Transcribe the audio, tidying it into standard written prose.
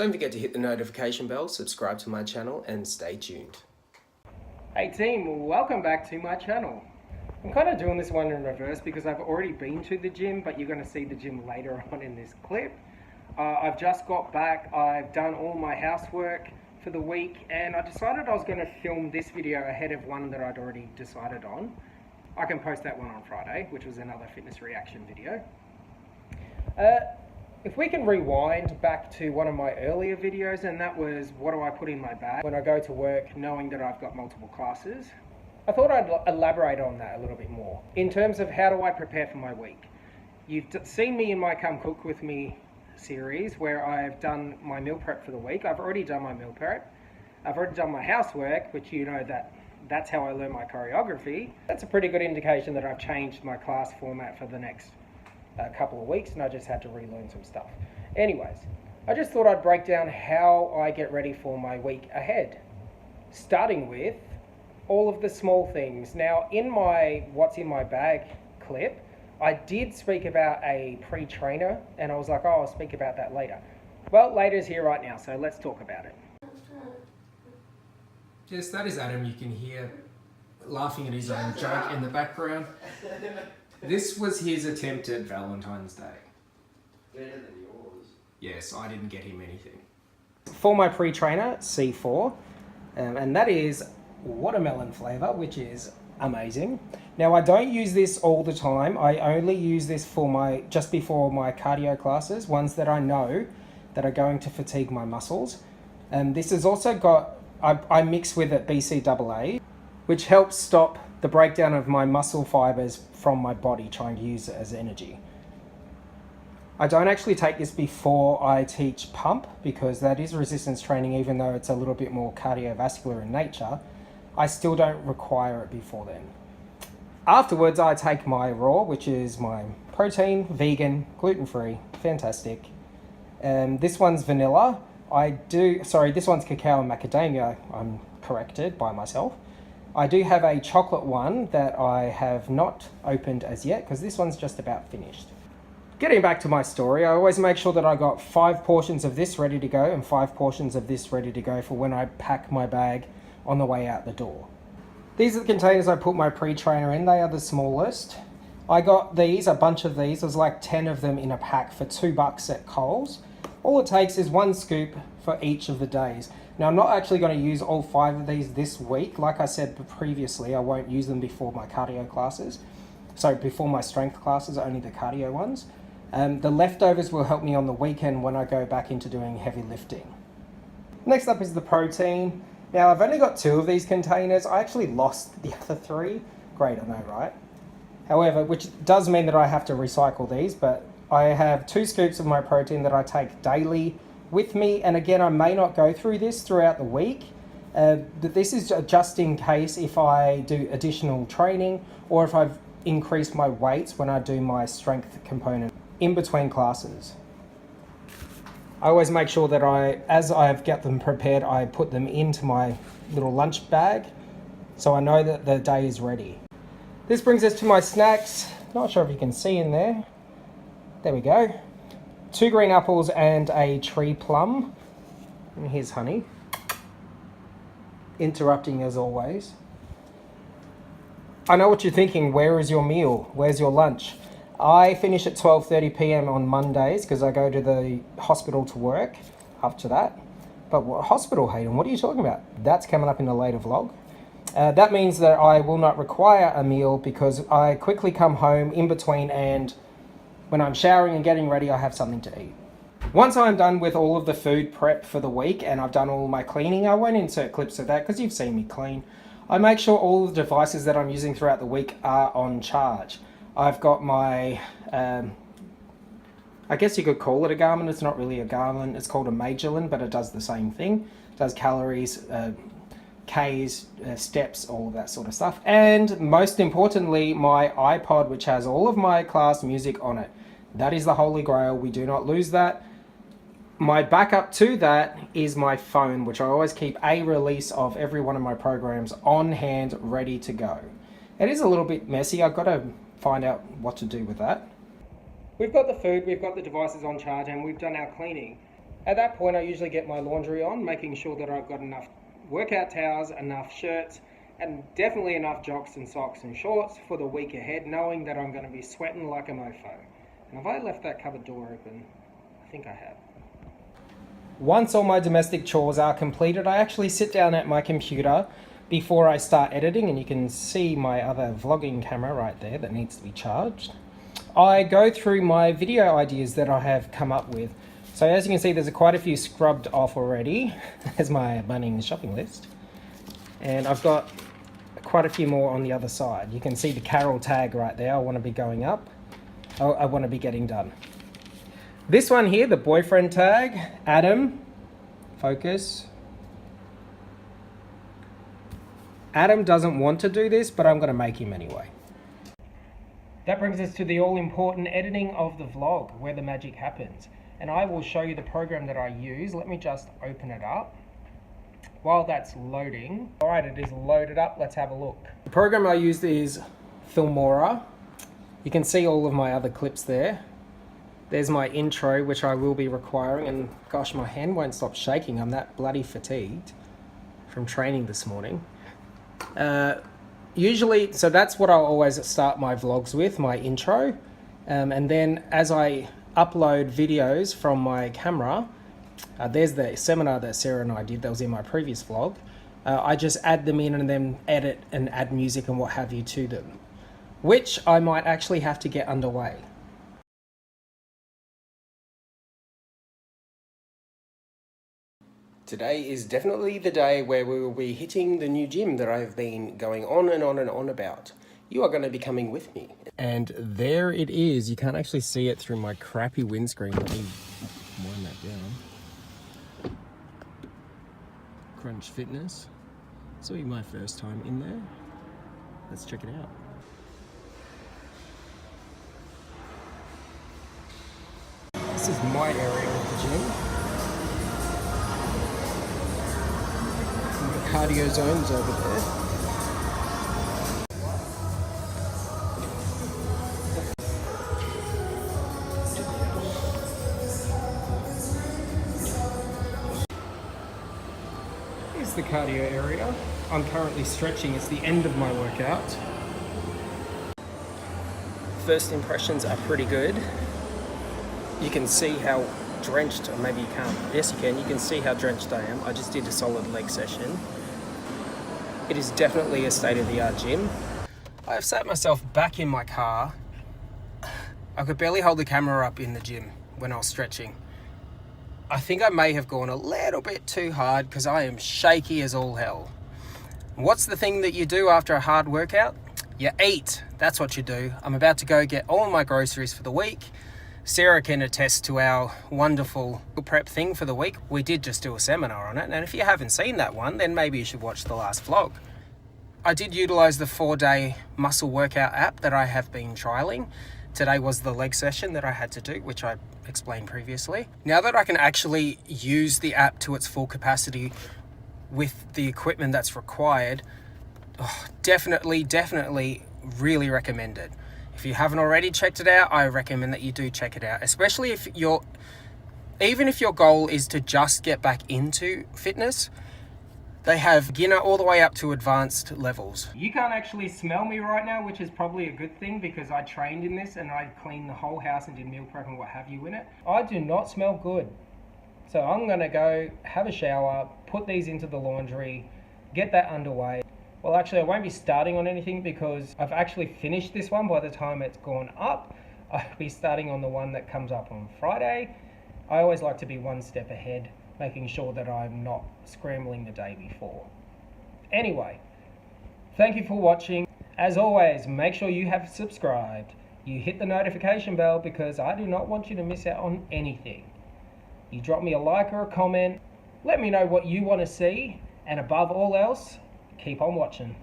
Don't forget to hit the notification bell, subscribe to my channel, and stay tuned. Hey team, welcome back to my channel. I'm kind of doing this one in reverse because I've already been to the gym, but you're going to see the gym later on in this clip. I've just got back, I've done all my housework for the week, and I decided I was going to film this video ahead of one that I'd already decided on. I can post that one on Friday, which was another fitness reaction video. If we can rewind back to one of my earlier videos, and that was what do I put in my bag when I go to work knowing that I've got multiple classes, I thought I'd elaborate on that a little bit more in terms of how do I prepare for my week. You've seen me in my Come Cook With Me series where I've done my meal prep for the week. I've already done my meal prep. I've already done my housework, which you know that's how I learn my choreography. That's a pretty good indication that I've changed my class format for the next couple of weeks, and I just had to relearn some stuff. Anyways, I just thought I'd break down how I get ready for my week ahead, starting with all of the small things. Now, in my what's in my bag clip, I did speak about a pre-trainer, and I was like, oh, I'll speak about that later. Well, later's here right now, so let's talk about it. Yes, that is Adam. You can hear laughing at his own joke in the background. This was his attempt at Valentine's Day. Better than yours. Yes, I didn't get him anything. For my pre-trainer, C4, and that is watermelon flavor, which is amazing. Now, I don't use this all the time. I only use this for just before my cardio classes, ones that I know that are going to fatigue my muscles. This has also got, I mix with it BCAA, which helps stop the breakdown of my muscle fibers from my body, trying to use it as energy. I don't actually take this before I teach pump because that is resistance training, even though it's a little bit more cardiovascular in nature. I still don't require it before then. Afterwards, I take my raw, which is my protein, vegan, gluten-free, fantastic. This one's vanilla. This one's cacao and macadamia. I'm corrected by myself. I do have a chocolate one that I have not opened as yet because this one's just about finished. Getting back to my story, I always make sure that I got 5 portions of this ready to go and 5 portions of this ready to go for when I pack my bag on the way out the door. These are the containers I put my pre-trainer in. They are the smallest. I got these, a bunch of these. There's like 10 of them in a pack for $2 at Coles. All it takes is 1 scoop for each of the days. Now, I'm not actually going to use all 5 of these this week. Like I said previously, I won't use them before my cardio classes. So before my strength classes, only the cardio ones. The leftovers will help me on the weekend when I go back into doing heavy lifting. Next up is the protein. Now, I've only got 2 of these containers. I actually lost the other 3. Great, I know, right? However, which does mean that I have to recycle these, but I have 2 scoops of my protein that I take daily with me, and again, I may not go through this throughout the week, but this is just in case if I do additional training or if I've increased my weights when I do my strength component in between classes. I always make sure that as I've got them prepared, I put them into my little lunch bag so I know that the day is ready. This brings us to my snacks. Not sure if you can see in there. There we go. 2 green apples and a tree plum. And here's honey. Interrupting as always. I know what you're thinking. Where is your meal? Where's your lunch? I finish at 12:30 p.m. on Mondays because I go to the hospital to work after that. But what hospital, Hayden? What are you talking about? That's coming up in a later vlog. That means that I will not require a meal because I quickly come home in between, and when I'm showering and getting ready, I have something to eat. Once I'm done with all of the food prep for the week and I've done all my cleaning, I won't insert clips of that because you've seen me clean. I make sure all the devices that I'm using throughout the week are on charge. I've got my, I guess you could call it a Garmin. It's not really a Garmin. It's called a Majorlin, but it does the same thing. It does calories, Ks, steps, all of that sort of stuff. And most importantly, my iPod, which has all of my class music on it. That is the holy grail. We do not lose that. My backup to that is my phone, which I always keep a release of every one of my programs on hand, ready to go. It is a little bit messy. I've got to find out what to do with that. We've got the food, we've got the devices on charge, and we've done our cleaning. At that point, I usually get my laundry on, making sure that I've got enough workout towels, enough shirts, and definitely enough jocks and socks and shorts for the week ahead, knowing that I'm going to be sweating like a mofo. And have I left that cupboard door open? I think I have. Once all my domestic chores are completed, I actually sit down at my computer before I start editing, and you can see my other vlogging camera right there that needs to be charged. I go through my video ideas that I have come up with. So as you can see, there's quite a few scrubbed off already. There's my Bunnings shopping list. And I've got quite a few more on the other side. You can see the Carol tag right there. I want to be going up. I want to be getting done. This one here, the boyfriend tag, Adam, focus. Adam doesn't want to do this, but I'm going to make him anyway. That brings us to the all-important editing of the vlog, where the magic happens. And I will show you the program that I use. Let me just open it up. While that's loading, all right, it is loaded up. Let's have a look. The program I use is Filmora. You can see all of my other clips there. There's my intro, which I will be requiring, and gosh, my hand won't stop shaking. I'm that bloody fatigued from training this morning. Usually, so that's what I'll always start my vlogs with, my intro. And then as I upload videos from my camera, there's the seminar that Sarah and I did that was in my previous vlog. I just add them in and then edit and add music and what have you to them, which I might actually have to get underway. Today is definitely the day where we will be hitting the new gym that I've been going on and on and on about. You are going to be coming with me. And there it is. You can't actually see it through my crappy windscreen. Let me wind that down. Crunch Fitness. This will be my first time in there. Let's check it out. This is my area of the gym. The cardio zone's over there. Here's the cardio area. I'm currently stretching. It's the end of my workout. First impressions are pretty good. You can see how drenched, or maybe you can't. Yes, you can. You can see how drenched I am. I just did a solid leg session. It is definitely a state-of-the-art gym. I have sat myself back in my car. I could barely hold the camera up in the gym when I was stretching. I think I may have gone a little bit too hard because I am shaky as all hell. What's the thing that you do after a hard workout? You eat. That's what you do. I'm about to go get all my groceries for the week. Sarah can attest to our wonderful prep thing for the week. We did just do a seminar on it, and if you haven't seen that one, then maybe you should watch the last vlog. I did utilize the 4-day muscle workout app that I have been trialing. Today was the leg session that I had to do, which I explained previously. Now that I can actually use the app to its full capacity with the equipment that's required, definitely really recommend it. If you haven't already checked it out, I recommend that you do check it out, especially if even if your goal is to just get back into fitness. They have beginner all the way up to advanced levels. You can't actually smell me right now, which is probably a good thing because I trained in this and I cleaned the whole house and did meal prep and what have you in it. I do not smell good. So I'm gonna go have a shower, put these into the laundry, get that underway. Well, actually, I won't be starting on anything because I've actually finished this one by the time it's gone up. I'll be starting on the one that comes up on Friday. I always like to be one step ahead, making sure that I'm not scrambling the day before. Anyway, thank you for watching. As always, make sure you have subscribed. You hit the notification bell because I do not want you to miss out on anything. You drop me a like or a comment. Let me know what you want to see. And above all else, keep on watching.